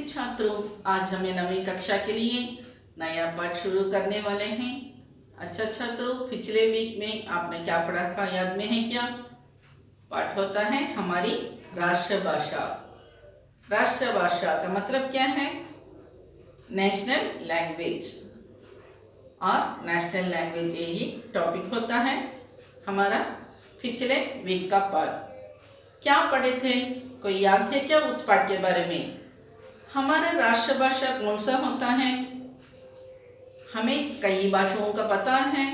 छात्रों, आज हमें नवीं कक्षा के लिए नया पाठ शुरू करने वाले हैं। अच्छा छात्रों, पिछले वीक में आपने क्या पढ़ा था, याद में है क्या? पाठ होता है हमारी राष्ट्रभाषा। राष्ट्रभाषा का मतलब क्या है? National language. और नेशनल लैंग्वेज यही टॉपिक होता है हमारा पिछले वीक का पाठ। क्या पढ़े थे? कोई याद है क्या उस पाठ के बारे में? हमारा राष्ट्रभाषा कौन सा होता है? हमें कई भाषाओं का पता है,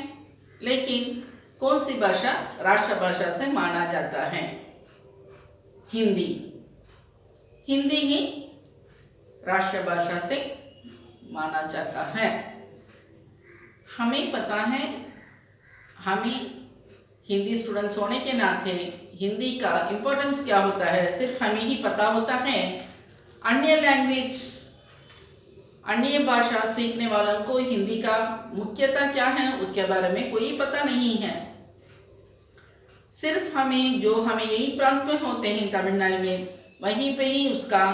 लेकिन कौन सी भाषा राष्ट्रभाषा से माना जाता है? हिंदी। हिंदी ही राष्ट्रभाषा से माना जाता है। हमें पता है, हमें हिंदी स्टूडेंट्स होने के नाते हिंदी का इम्पोर्टेंस क्या होता है सिर्फ हमें ही पता होता है। अन्य लैंग्वेज, अन्य भाषा सीखने वालों को हिंदी का मुख्यता क्या है उसके बारे में कोई पता नहीं है। सिर्फ हमें यही प्रांत में होते हैं तमिलनाडु में, वहीं पे ही उसका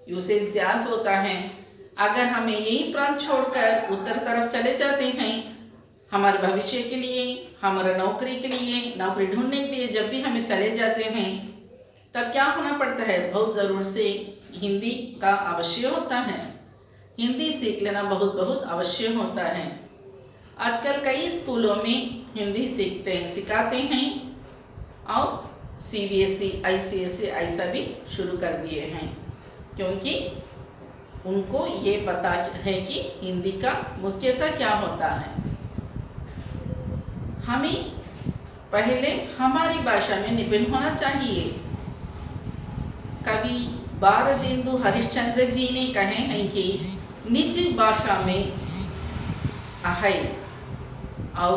यूसेज ज़्यादा होता है। अगर हमें यही प्रांत छोड़कर उत्तर तरफ चले जाते हैं, हमारे भविष्य के लिए, हमारा नौकरी के लिए, नौकरी ढूंढने के लिए जब भी हमें चले जाते हैं, तब क्या होना पड़ता है? बहुत ज़रूर से हिंदी का आवश्य होता है। हिंदी सीख लेना बहुत बहुत आवश्य होता है। आजकल कई स्कूलों में हिंदी सिखाते हैं और CBSE, ICSE ऐसा भी शुरू कर दिए हैं, क्योंकि उनको ये पता है कि हिंदी का मुख्यतः क्या होता है। हमें पहले हमारी भाषा में निपुण होना चाहिए। कवि भारतेंदु हरिश्चंद्र जी ने कहे हैं कि निज भाषा में है और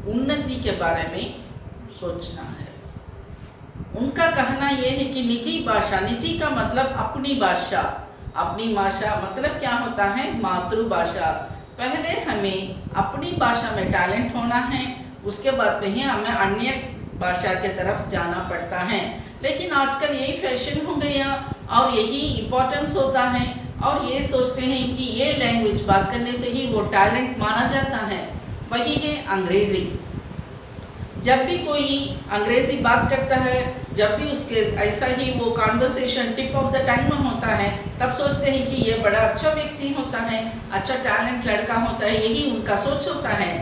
उन्नति के बारे में सोचना है। उनका कहना यह है कि निजी भाषा, निजी का मतलब अपनी भाषा, अपनी भाषा मतलब क्या होता है? मातृभाषा। पहले हमें अपनी भाषा में टैलेंट होना है, उसके बाद में ही हमें अन्य भाषा के तरफ जाना पड़ता है। लेकिन आजकल यही फैशन हो गया और यही इम्पोर्टेंस होता है, और ये सोचते हैं कि ये लैंग्वेज बात करने से ही वो टैलेंट माना जाता है। वही है अंग्रेज़ी। जब भी कोई अंग्रेज़ी बात करता है, जब भी उसके ऐसा ही वो conversation tip of the tongue में होता है, तब सोचते हैं कि ये बड़ा अच्छा व्यक्ति होता है, अच्छा टैलेंट लड़का होता है, यही उनका सोच होता है।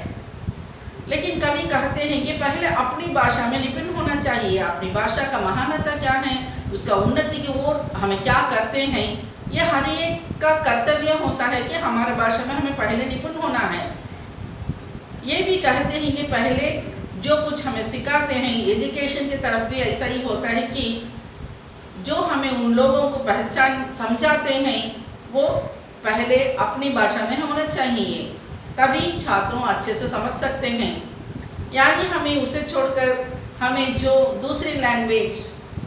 लेकिन कवि कहते हैं कि पहले अपनी भाषा में निपुण होना चाहिए। अपनी भाषा का महानता क्या है, उसका उन्नति की ओर हमें क्या करते हैं, ये हर एक का कर्तव्य होता है कि हमारे भाषा में हमें पहले निपुण होना है। ये भी कहते हैं कि पहले जो कुछ हमें सिखाते हैं एजुकेशन की तरफ भी ऐसा ही होता है कि जो हमें उन लोगों को पहचान समझाते हैं वो पहले अपनी भाषा में होना चाहिए, तभी छात्रों अच्छे से समझ सकते हैं। यानी हमें उसे छोड़कर हमें जो दूसरी लैंग्वेज,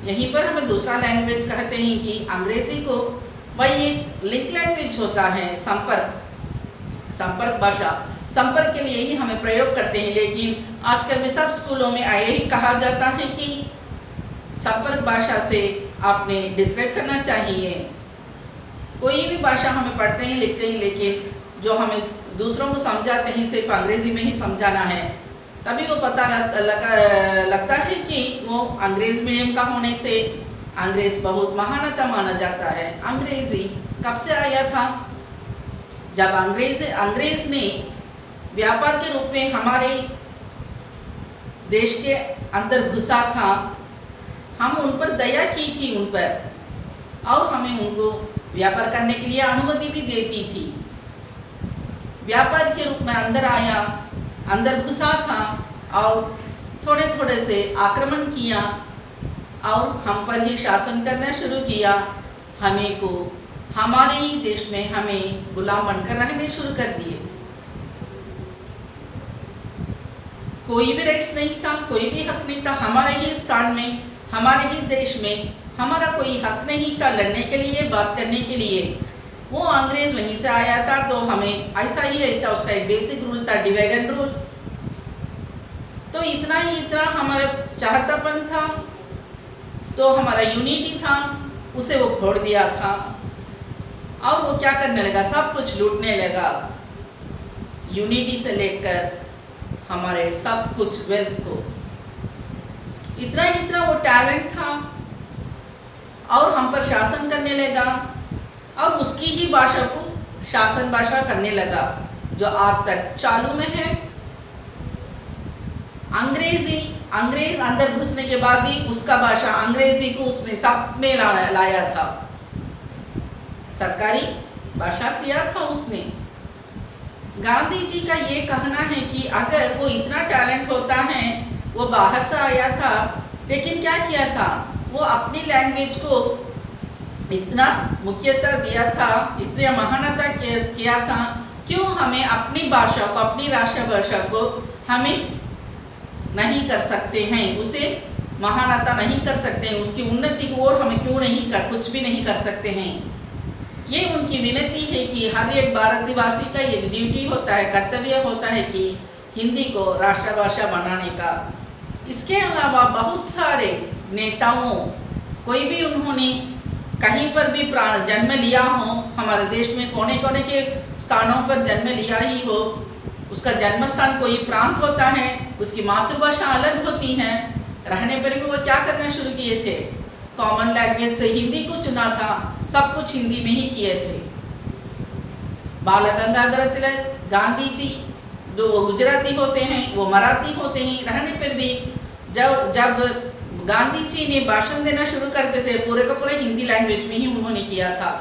यहीं पर हमें दूसरा लैंग्वेज कहते हैं कि अंग्रेज़ी को, वही एक लिंक लैंग्वेज होता है, संपर्क भाषा। संपर्क के लिए ही हमें प्रयोग करते हैं, लेकिन आजकल में सब स्कूलों में यही कहा जाता है कि संपर्क भाषा से आपने डिस्क्राइब करना चाहिए। कोई भी भाषा हमें पढ़ते हैं, लिखते हैं, लेकिन जो हमें दूसरों को समझाते हैं सिर्फ अंग्रेज़ी में ही समझाना है, तभी वो पता लगता है कि वो अंग्रेज़ मीडियम का होने से अंग्रेज़ बहुत महानता माना जाता है। अंग्रेज़ी कब से आया था? जब अंग्रेज़ ने व्यापार के रूप में हमारे देश के अंदर घुसा था, हम उन पर दया की थी उन पर, और हमें उनको व्यापार करने के लिए अनुमति भी देती थी। व्यापार के रूप में अंदर आया, अंदर घुसा था और थोड़े थोड़े से आक्रमण किया और हम पर ही शासन करना शुरू किया। हमें को हमारे ही देश में हमें गुलाम बनकर रहने शुरू कर दिए। कोई भी राइट्स नहीं था, कोई भी हक नहीं था। हमारे ही स्थान में, हमारे ही देश में हमारा कोई हक नहीं था लड़ने के लिए, बात करने के लिए। वो अंग्रेज़ वहीं से आया था, तो हमें ऐसा उसका एक बेसिक रूल था, डिवाइड एंड रूल। तो इतना हमारा चाहतापन था, तो हमारा यूनिटी था, उसे वो फोड़ दिया था। और वो क्या करने लगा, सब कुछ लूटने लगा, यूनिटी से लेकर हमारे सब कुछ वेल्थ को। इतना वो टैलेंट था और हम पर शासन करने लगा और उसकी ही भाषा को शासन भाषा करने लगा, जो आज तक चालू में है। अंग्रेज अंदर घुसने के बाद ही उसका भाषा अंग्रेजी को उसमें सब में लाया था, सरकारी भाषा किया था उसने। गांधी जी का ये कहना है कि अगर वो इतना टैलेंट होता है, वो बाहर से आया था, लेकिन क्या किया था, वो अपनी लैंग्वेज को इतना मुख्यता दिया था, इतनी महानता किया था, क्यों हमें अपनी भाषा को, अपनी राष्ट्रभाषा को हमें नहीं कर सकते हैं, उसे महानता नहीं कर सकते हैं, उसकी उन्नति को और हमें क्यों नहीं कर, कुछ भी नहीं कर सकते हैं। ये उनकी विनती है कि हर एक भारतवासी का ये ड्यूटी होता है, कर्तव्य होता है कि हिंदी को राष्ट्रभाषा बनाने का। इसके अलावा बहुत सारे नेताओं, कोई भी उन्होंने कहीं पर भी जन्म लिया हो, हमारे देश में कोने कोने के स्थानों पर जन्म लिया ही हो, उसका जन्म स्थान कोई प्रांत होता है, उसकी मातृभाषा अलग होती है, रहने पर भी वो क्या करना शुरू किए थे, कॉमन लैंग्वेज से हिंदी को चुना था, सब कुछ हिंदी में ही किए थे। बाल गंगाधर तिलक, गांधी जी, जो वो गुजराती होते हैं, वो मराठी होते हैं, रहने पर भी जब गांधी जी ने भाषण देना शुरू करते थे, पूरे का पूरे हिंदी लैंग्वेज में ही उन्होंने किया था,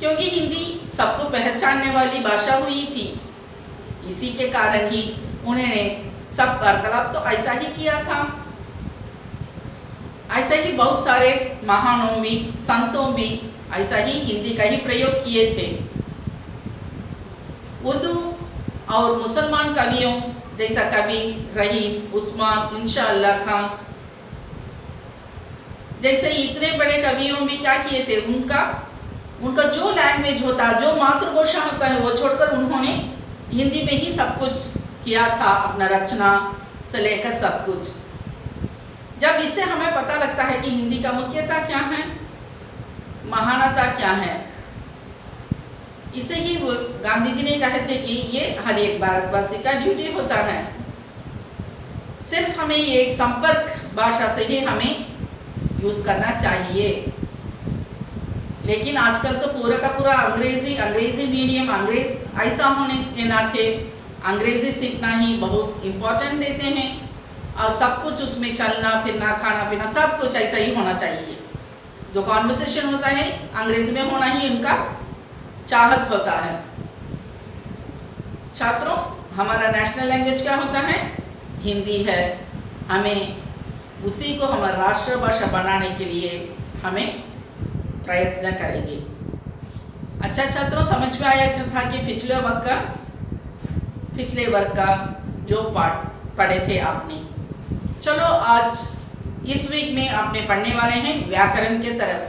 क्योंकि हिंदी सबको पहचानने वाली भाषा हुई थी। इसी के कारण ही उन्होंने सब वार्तालाप तो ऐसा ही किया था। ऐसा ही बहुत सारे महानों भी, संतों भी ऐसा ही हिंदी का ही प्रयोग किए थे। उर्दू और मुसलमान कवियों जैसा कवि रहीम, उस्मान, इंशाअल्लाह खान जैसे इतने बड़े कवियों भी क्या किए थे, उनका जो लैंग्वेज होता, जो मातृभाषा होता है, वो छोड़कर उन्होंने हिंदी में ही सब कुछ किया था, अपना रचना से लेकर सब कुछ। जब इससे हमें पता लगता है कि हिंदी का मुख्यता क्या है, महानता क्या है, इसे ही वो गांधी जी ने कहे थे कि ये हर एक भारतवासी का ड्यूटी होता है। सिर्फ हमें ये एक संपर्क भाषा से ही हमें यूज करना चाहिए। लेकिन आजकल तो पूरा का पूरा अंग्रेजी मीडियम, अंग्रेज ऐसा होने के नाते अंग्रेजी सीखना ही बहुत इम्पोर्टेंट देते हैं, और सब कुछ उसमें चलना फिरना, खाना पीना सब कुछ ऐसा ही होना चाहिए। जो कॉन्वर्सेशन होता है अंग्रेजी में होना ही उनका चाहत होता है। छात्रों, हमारा नेशनल लैंग्वेज क्या होता है, हिंदी है। हमें उसी को हमारा राष्ट्रभाषा बनाने के लिए हमें प्रयत्न करेंगे। अच्छा छात्रों, समझ में आया था कि पिछले वर्ग का जो पाठ पढ़े थे आपने। चलो आज इस वीक में आपने पढ़ने वाले हैं व्याकरण के तरफ।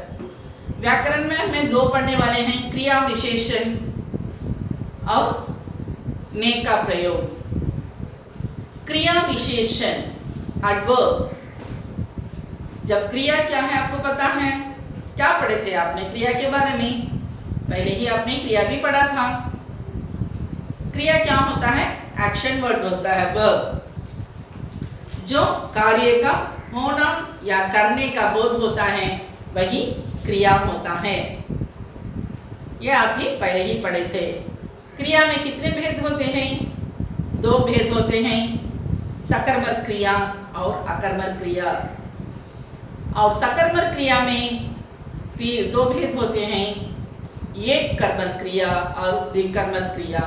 व्याकरण में हमें दो पढ़ने वाले हैं, क्रिया विशेषण और ने का प्रयोग। क्रिया विशेषण, एडवर्ब। जब क्रिया क्या है आपको पता है, क्या पढ़े थे आपने क्रिया के बारे में, पहले ही आपने क्रिया भी पढ़ा था। क्रिया क्या होता है, एक्शन वर्ड होता है, वर्ब। जो कार्य का होना या करने का बोध होता है वही क्रिया होता है। ये आप ही पहले ही पढ़े थे। क्रिया में कितने भेद होते हैं, दो भेद होते हैं, सकर्मक क्रिया और अकर्मक क्रिया। और सकर्मक क्रिया में दो भेद होते हैं, एक कर्मक क्रिया और द्विकर्मक क्रिया।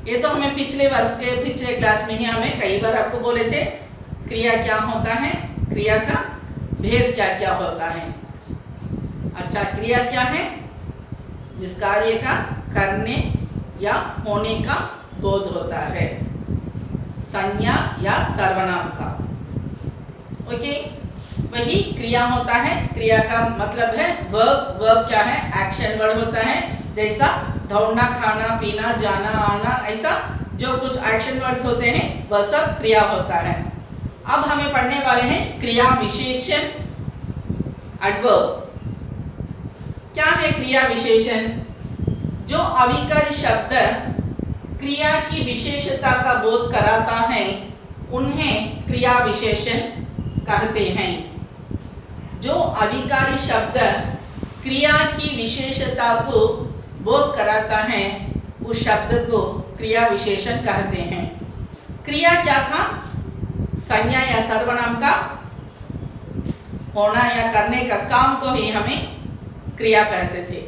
ये तो हमें पिछले क्लास में ही हमें कई बार आपको बोले थे क्रिया क्या होता है, क्रिया का भेद क्या क्या होता है। अच्छा, क्रिया क्या है, जिस कार्य का करने या होने का बोध होता है, संज्ञा या सर्वनाम का। ओके, वही क्रिया होता है। क्रिया का मतलब है वर्ब। वर्ब क्या है, एक्शन वर्ड होता है। जैसा दौड़ना, खाना पीना, जाना आना, ऐसा जो कुछ एक्शन वर्ड्स होते हैं वह सब क्रिया होता है। अब हमें पढ़ने वाले हैं क्रिया विशेषण, एडवर्ब। क्या है क्रिया विशेषण? जो अविकारी शब्द क्रिया की विशेषता का बोध कराता है उन्हें क्रिया विशेषण कहते हैं। जो अविकारी शब्द क्रिया की विशेषता को बोध कराता है उस शब्द को क्रिया विशेषण कहते हैं। क्रिया क्या था? संज्ञा या सर्वनाम का होना या करने का काम को ही हमें क्रिया कहते थे,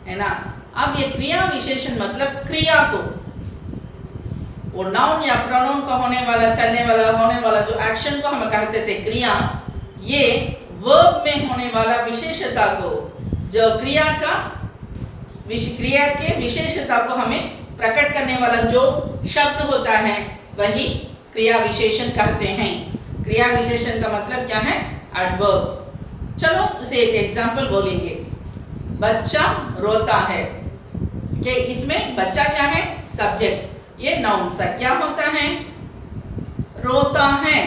है ना। अब ये क्रिया विशेषण मतलब क्रिया को, वो नाउन या प्रोनाउन का होने वाला, चलने वाला, होने वाला जो एक्शन को हम कहते थे क्रिया, ये वर्ब में होने वाला विशेषता को, जो क्रिया के विशेषता को हमें प्रकट करने वाला जो शब्द होता है वही क्रिया विशेषण कहते हैं। क्रिया विशेषण का मतलब क्या है? एडवर्ब। चलो उसे एक एग्जांपल बोलेंगे। बच्चा रोता है, कि इसमें बच्चा क्या है? सब्जेक्ट। ये नाउन सा क्या होता है? रोता है।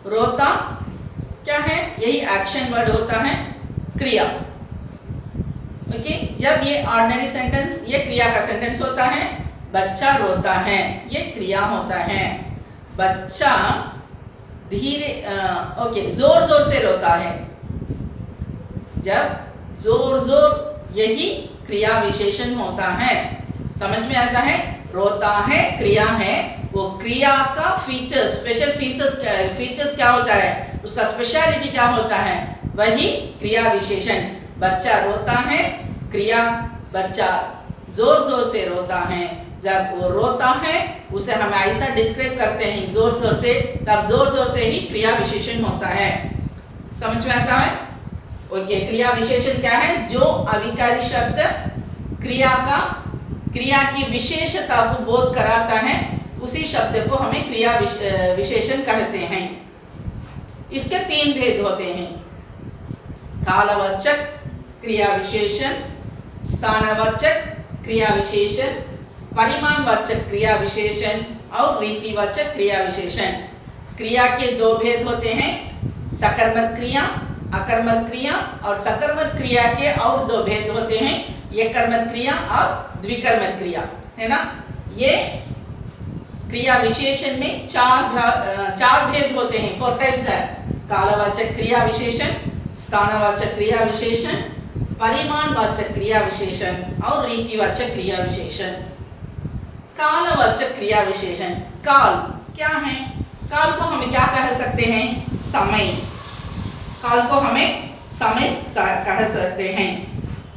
रोता क्या है? यही एक्शन वर्ड होता है, क्रिया। ओके, जब ये ऑर्डिनरी सेंटेंस, ये क्रिया का सेंटेंस होता है, बच्चा रोता है, ये क्रिया होता है। बच्चा धीरे जोर जोर से रोता है, जब जोर जोर, यही क्रिया विशेषण होता है। समझ में आता है? रोता है क्रिया है, वो क्रिया का फीचर्स, स्पेशल फीचर्स क्या होता है, उसका स्पेशलिटी क्या होता है, वही क्रिया विशेषण। बच्चा रोता है, क्रिया, बच्चा जोर जोर से रोता है। जब वो रोता है उसे हम ऐसा डिस्क्राइब करते हैं जोर जोर से, तब जोर जोर से ही क्रिया विशेषण होता है। समझ में आता है? ओके, क्रिया विशेषण क्या है? जो अविकारी शब्द क्रिया की विशेषता को बोध कराता है उसी शब्द को हमें क्रिया विशेषण कहते हैं। इसके 3 भेद होते हैं: कालवाचक क्रिया विशेषण, स्थानवाचक क्रिया विशेषण, परिमाणवाचक क्रिया विशेषण और रीतिवाचक क्रिया विशेषण। क्रिया के 2 भेद होते हैं: सकर्मक क्रिया, अकर्मक क्रिया। और सकर्मक क्रिया के और 2 भेद होते हैं: एकर्मक क्रिया और द्विकर्मक क्रिया, है ना। ये क्रिया विशेषण में 4 भेद होते हैं, 4 टाइप्स है: कालवाचक क्रिया विशेषण, स्थानवाचक क्रिया विशेषण, परिमाणवाचक क्रिया विशेषण और रीतिवाचक क्रिया विशेषण। कालवाचक क्रिया विशेषण, काल क्या है? काल को हम क्या कह सकते हैं? समय। काल को हमें समय कह सकते हैं।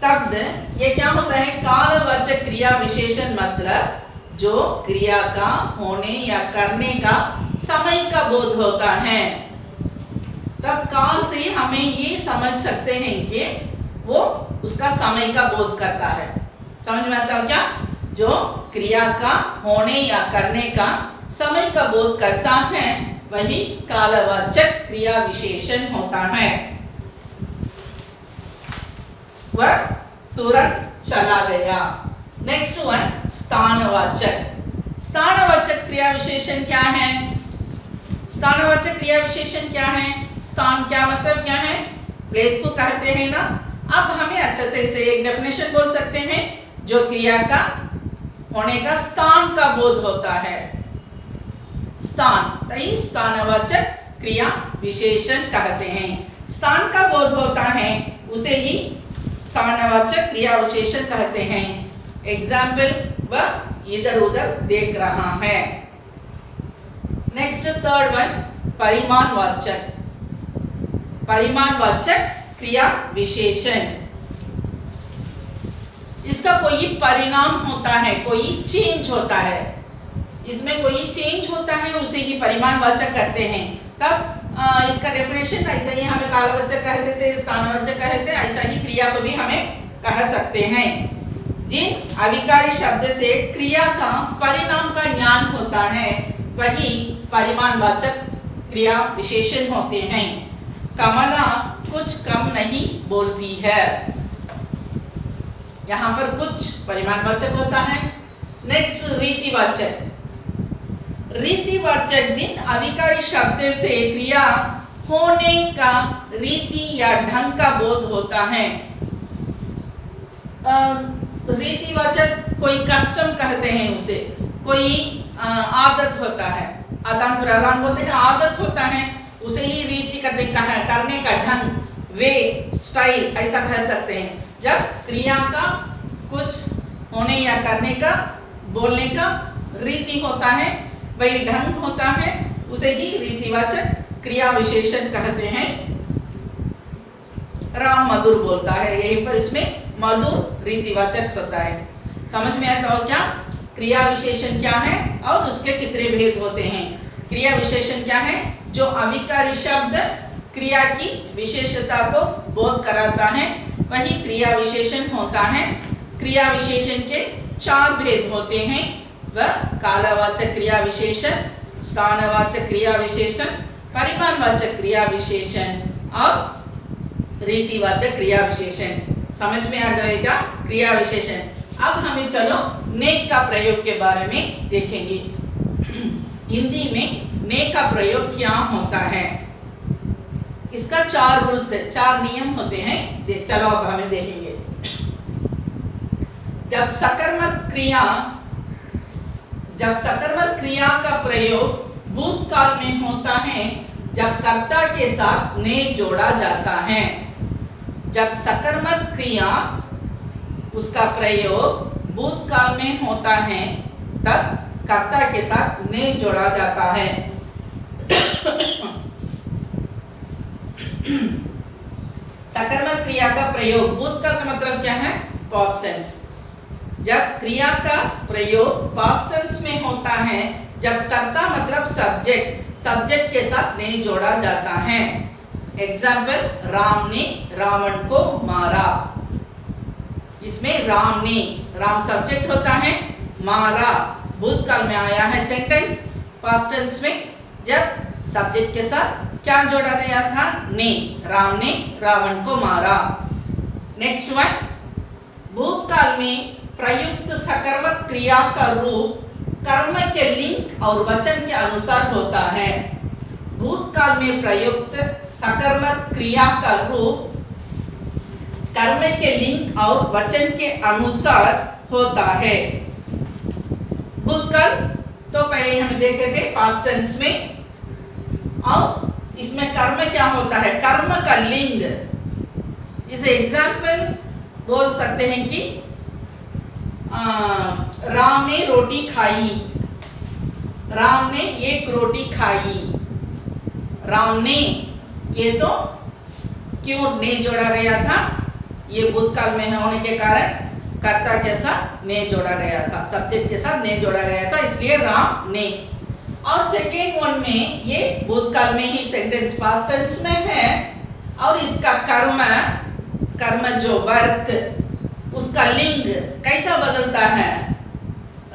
तब ये क्या होता है? कालवाचक क्रिया विशेषण मतलब जो क्रिया का होने या करने का समय का बोध होता है। तब काल से हमें ये समझ सकते हैं कि वो उसका समय का बोध करता है। समझ में आता है क्या? जो क्रिया का होने या करने का समय का बोध करता है वही कालवाचक क्रिया विशेषण होता है। वह तुरंत चला गया। Next one, स्थानवाचक। स्थानवाचक क्रिया विशेषण क्या है? स्थानवाचक क्रिया विशेषण क्या है? स्थान क्या मतलब क्या है? प्लेस को कहते हैं ना। अब हमें अच्छे से इसे एक डेफिनेशन बोल सकते हैं, जो क्रिया का होने का स्थान का बोध होता है। स्थान, तई स्थानवाचक क्रिया विशेषण कहते हैं। स्थान का बोध होता है उसे ही स्थानवाचक क्रिया विशेषण कहते हैं। एग्जाम्पल, वह इधर उधर देख रहा है। Next 3rd one, परिमाणवाचक। परिमाणवाचक क्रिया विशेषण, इसका कोई परिणाम होता है, कोई चेंज होता है, इसमें कोई चेंज होता है, उसे ही परिमाणवाचक कहते हैं। तब इसका डेफिनेशन ऐसा ही हमें कालवाचक कहते थे, स्थानवाचक कहते थे, ऐसा ही क्रिया को भी हमें कह सकते हैं। जिन अविकारी शब्द से क्रिया का परिणाम का ज्ञान होता है वही परिमाणवाचक क्रिया विशेषण होते हैं। कमला कुछ कम नहीं बोलती है, यहाँ पर कुछ परिमाणवाचक होता है। नेक्स्ट, रीतिवाचक। रीतिवाचक जिन अविकारी शब्द से क्रिया होने का रीति या ढंग का बोध होता है रीतिवाचक कोई कस्टम कहते हैं उसे, कोई आदत होता है, आदान प्रदान बोलते हैं, आदत होता है, उसे ही रीति कहते हैं, करने का ढंग, वे, स्टाइल ऐसा कह सकते हैं। जब क्रिया का कुछ होने या करने का, बोलने का रीति होता है, वही ढंग होता है, उसे ही रीतिवाचक क्रिया विशेषण कहते हैं। राम मधुर बोलता है, यहीं पर इसमें मधुर रीतिवाचक होता है। समझ में आता हो क्या क्रिया विशेषण क्या है और उसके कितने भेद होते हैं। क्रिया विशेषण क्या है? जो अविकारी शब्द क्रिया की विशेषता को बोध कराता है, वही क्रिया विशेषण होता है। क्रिया विशेषण के 4 भेद होते हैं, वह कालवाचक क्रिया विशेषण, स्थानवाचक क्रिया विशेषण, परिमाणवाचक क्रिया विशेषण और रीतिवाचक क्रिया विशेषण। समझ में आ जाएगा क्रिया विशेषण। अब हमें चलो नेक का प्रयोग के बारे में देखेंगे। हिंदी में नेक का प्रयोग क्या होता है, इसका 4 रूल्स है, 4 नियम होते हैं। चलो अब हमें देखेंगे। जब सकर्मक क्रिया का प्रयोग भूतकाल में होता है, जब कर्ता के साथ ने जोड़ा जाता है। जब सकर्मक क्रिया उसका प्रयोग भूतकाल में होता है, तब कर्ता के साथ ने जोड़ा जाता है। सकर्मक क्रिया का प्रयोग भूतकाल का मतलब क्या है? Past tense. जब क्रिया का प्रयोग पास्ट टेंस में होता है, जब कर्ता मतलब सब्जेक्ट के साथ ने जोड़ा जाता है। एग्जाम्पल, राम ने रावण को मारा। इसमें राम सब्जेक्ट होता है, मारा भूतकाल में आया है सेंटेंस। पास्ट टेंस में जब सब्जेक्ट के साथ क्या जोड़ा गया था? ने। राम ने रावण को मारा। नेक्स्ट वन, भूतकाल में प्रयुक्त सकर्मक क्रिया का रूप कर्म के लिंग और वचन के अनुसार होता है। भूतकाल में प्रयुक्त सकर्मक क्रिया का रूप कर्म के लिंग और वचन के अनुसार होता है। भूतकाल तो पहले हम देखे थे पास्ट टेंस में, और इसमें कर्म क्या होता है? कर्म का लिंग। इसे एग्जाम्पल बोल सकते हैं कि राम ने रोटी खाई। राम ने एक रोटी खाई। राम ने, ये तो क्यों ने जोड़ा गया था? ये भूतकाल में होने के कारण कर्ता के साथ ने जोड़ा गया था, सब्जेक्ट के साथ ने जोड़ा गया था, इसलिए राम ने। और सेकेंड वन में ये भूतकाल में ही सेंटेंस पास्ट टेंस में है, और इसका कर्म जो वर्क, उसका लिंग कैसा बदलता है?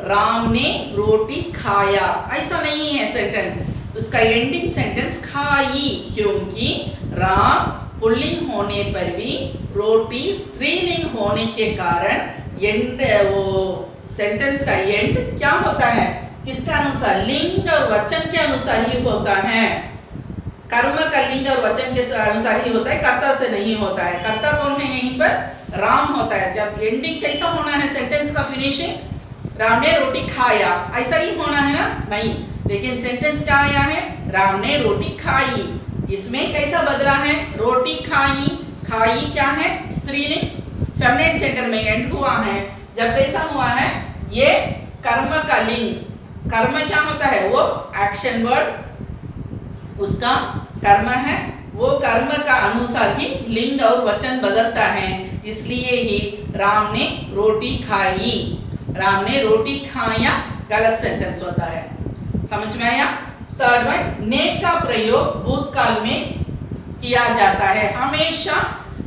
राम ने रोटी खाया, ऐसा नहीं है सेंटेंस। उसका एंडिंग सेंटेंस खाई, क्योंकि राम पुल्लिंग होने पर भी रोटी स्त्रीलिंग होने के कारण एंड, वो सेंटेंस का एंड क्या होता है? किसका अनुसार? लिंग और वचन के अनुसार ही होता है। कर्म का लिंग और वचन के अनुसार ही होता है, कर्ता से नहीं होता है। कर्ता कौन है? यहीं पर राम होता है। जब एंडिंग कैसा होना है सेंटेंस का फिनिशिंग? राम ने रोटी खाया, ऐसा ही होना है ना? नहीं, लेकिन सेंटेंस क्या आया है? राम ने रोटी खाई। इसमें कैसा बदला है? रोटी खाई, खाई क्या है? स्त्रीलिंग, फेमिनिन जेंडर में एंड हुआ है। जब कैसा हुआ है? ये कर्म का लिंग। कर्म क्या होता है? वो एक्शन वर्ड उसका कर्म है, वो कर्म का अनुसार ही लिंग और वचन बदलता है। इसलिए ही राम ने रोटी खाई, राम ने रोटी खाया गलत सेंटेंस होता है। समझ में आया? थर्ड वन, ने का प्रयोग भूतकाल में किया जाता है। हमेशा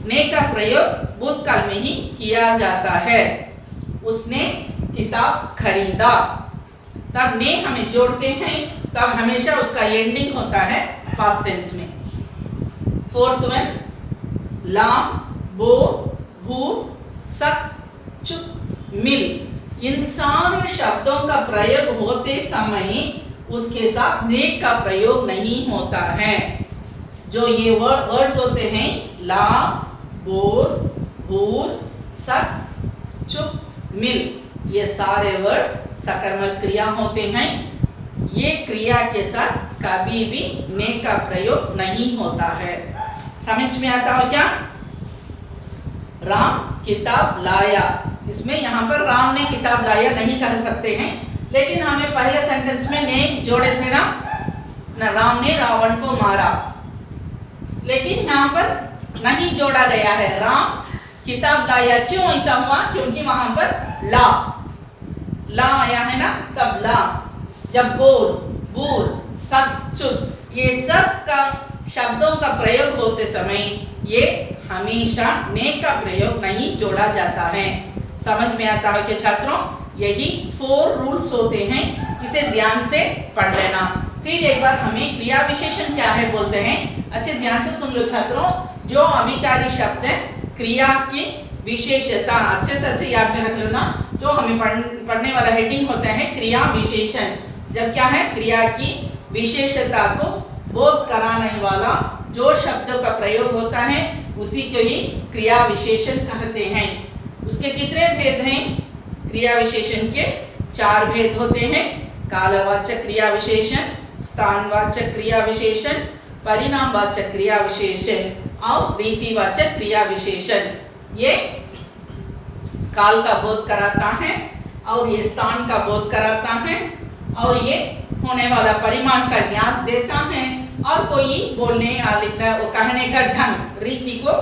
ने का प्रयोग भूतकाल में ही किया जाता है। उसने किताब खरीदा, तब ने हमें जोड़ते हैं, तब हमेशा उसका एंडिंग होता है पास्ट टेंस में। फोर्थ वन, लाम, बो, भू, सक, चुप, मिल, इन सारे शब्दों का प्रयोग होते समय उसके साथ ने का प्रयोग नहीं होता है। जो ये वर्ड्स होते हैं ला, बोर, भूर, सक, चुप, मिल, ये सारे वर्ड सकर्मक क्रिया होते हैं। ये क्रिया के साथ कभी भी ने का प्रयोग नहीं होता है। समझ में आता हो क्या? राम किताब लाया, इसमें यहाँ पर राम ने किताब लाया नहीं कह सकते हैं, लेकिन हमें पहले सेंटेंस में ने जोड़े थे ना, राम ने रावण को मारा, लेकिन यहाँ पर नहीं जोड़ा गया है। राम किताब लाया, क्यों ऐसा हुआ? क्योंकि वहां पर ला आया है ना, तब ला। जब बोल, बूल, सत, चुत, ये सब का शब्दों का प्रयोग होते समय ये हमेशा ने का प्रयोग नहीं जोड़ा जाता है। समझ में आता है कि छात्रों, यही 4 रूल्स होते हैं, इसे ध्यान से पढ़ लेना। फिर एक बार हमें क्रिया विशेषण क्या है बोलते हैं, अच्छे ध्यान से सुन लो छात्रों। जो अभिकारी शब्द है, क्रिया की विशेषता अच्छे से अच्छे याद में रख लो ना। जो हमें पढ़ने वाला हेडिंग होता है क्रिया विशेषण। जब क्या है, क्रिया की विशेषता को बोध कराने वाला जो शब्द का प्रयोग होता है उसी को ही क्रिया विशेषण कहते हैं। उसके कितने भेद हैं? क्रिया विशेषण के 4 भेद होते हैं। कालवाचक क्रिया विशेषण, स्थानवाचक क्रिया विशेषण, परिणामवाचक क्रिया विशेषण और रीतिवाचक क्रिया विशेषण। ये काल का बोध कराता है और ये स्थान का बोध कराता है और ये होने वाला परिमाण का ज्ञान देता है और कोई बोलने या लिखना कहने का ढंग, रीति को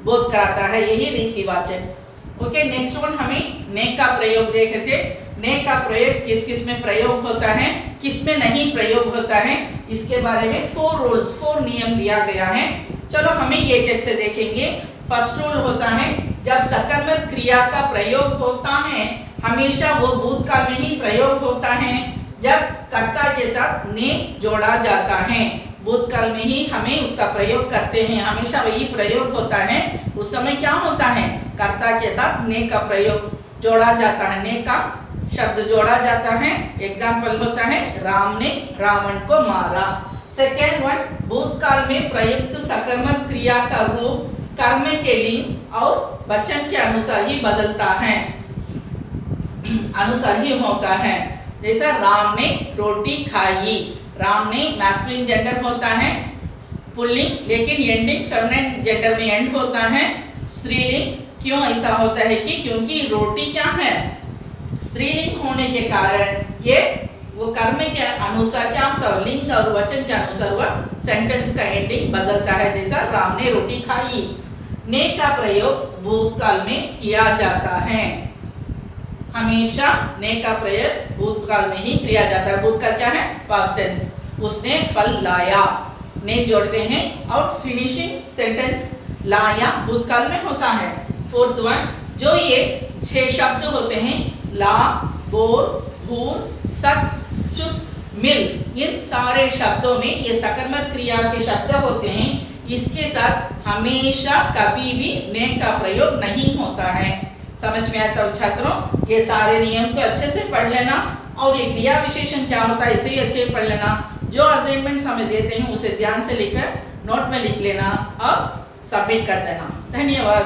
बोध कराता है, यही रीतिवाचक। ओके, नेक्स्ट वन हमें ने का प्रयोग देखे थे। ने का प्रयोग किस किस में प्रयोग होता है, किस में नहीं प्रयोग होता है, इसके बारे में 4 रूल्स, 4 नियम दिया गया है। चलो हमें एक एक से देखेंगे। फर्स्ट रूल होता है, जब सकर्मक क्रिया का प्रयोग होता है हमेशा वो भूतकाल में ही प्रयोग होता है। जब कर्ता के साथ ने जोड़ा जाता है, भूतकाल में ही हमें उसका प्रयोग करते हैं, हमेशा वही प्रयोग होता है। उस समय क्या होता है, कर्ता के साथ ने का प्रयोग जोड़ा जाता है, ने का शब्द जोड़ा जाता है। एग्जाम्पल होता है, राम ने रावण को मारा। सेकेंड वन, भूतकाल में प्रयुक्त सकर्मक क्रिया का रूप कर्म के लिंग और वचन के अनुसार ही बदलता है, अनुसार ही होता है। जैसा राम ने रोटी खाई, राम ने मैस्कुलिन जेंडर होता है, पुल्लिंग, लेकिन एंडिंग फेमिनिन जेंडर में एंड होता है, स्त्रीलिंग। क्यों ऐसा होता है कि क्योंकि रोटी क्या है, स्त्रीलिंग होने के कारण ये वो कर्म के अनुसार क्या होता है, लिंग और वचन के अनुसार वह सेंटेंस का एंडिंग बदलता है। जैसा राम ने रोटी खाई। ने का प्रयोग भूतकाल में किया जाता है, हमेशा ने का प्रयोग भूतकाल में ही किया जाता है। भूतकाल क्या है, पास्ट टेंस। उसने फल लाया, ने जोड़ते हैं और फिनिशिंग सेंटेंस लाया भूतकाल में होता है। फोर्थ वन, जो ये 6 शब्द होते हैं, ला, बोल, भूल, सत, चुप, मिल, इन सारे शब्दों में ये सकर्मक क्रिया के शब्द होते हैं। इसके साथ हमेशा कभी भी ने का प्रयोग नहीं होता है। समझ में आता है छात्रों? ये सारे नियम को अच्छे से पढ़ लेना और ये क्रिया विशेषण क्या होता है इसे ही अच्छे पढ़ लेना। जो असाइनमेंट्स हमें देते हैं उसे ध्यान से लिखकर नोट में लिख लेना और सबमिट कर देना। धन्यवाद।